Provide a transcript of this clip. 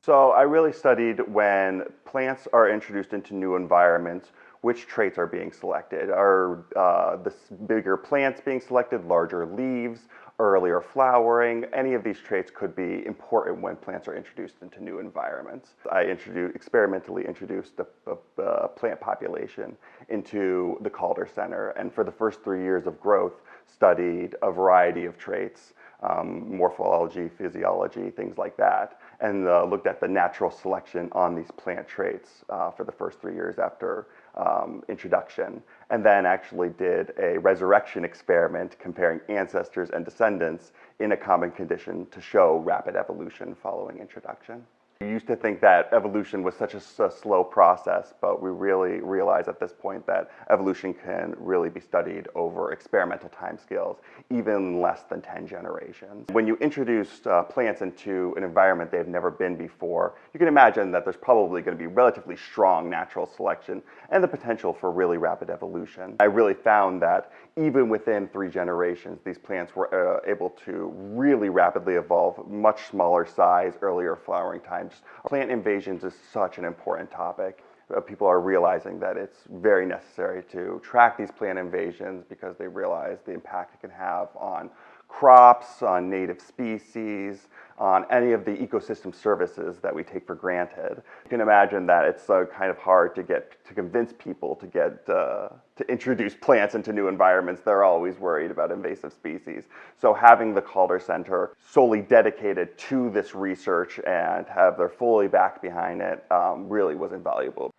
So I really studied when plants are introduced into new environments, which traits are being selected. Are the bigger plants being selected, larger leaves, earlier flowering? Any of these traits could be important when plants are introduced into new environments. I experimentally introduced a plant population into the Calder Center, and for the first 3 years of growth, studied a variety of traits, morphology, physiology, things like that, and looked at the natural selection on these plant traits for the first 3 years after introduction, and then actually did a resurrection experiment comparing ancestors and descendants in a common condition to show rapid evolution following introduction. We used to think that evolution was such a slow process, but we really realize at this point that evolution can really be studied over experimental timescales, even less than 10 generations. When you introduce plants into an environment they've never been before, you can imagine that there's probably going to be relatively strong natural selection and the potential for really rapid evolution. I really found that even within 3 generations, these plants were able to really rapidly evolve, much smaller size, earlier flowering times. Plant invasions is such an important topic. People are realizing that it's very necessary to track these plant invasions because they realize the impact it can have on crops, on native species, on any of the ecosystem services that we take for granted. You can imagine that it's kind of hard to convince people to introduce plants into new environments. They're always worried about invasive species. So having the Calder Center solely dedicated to this research and have their fully back behind it really was invaluable.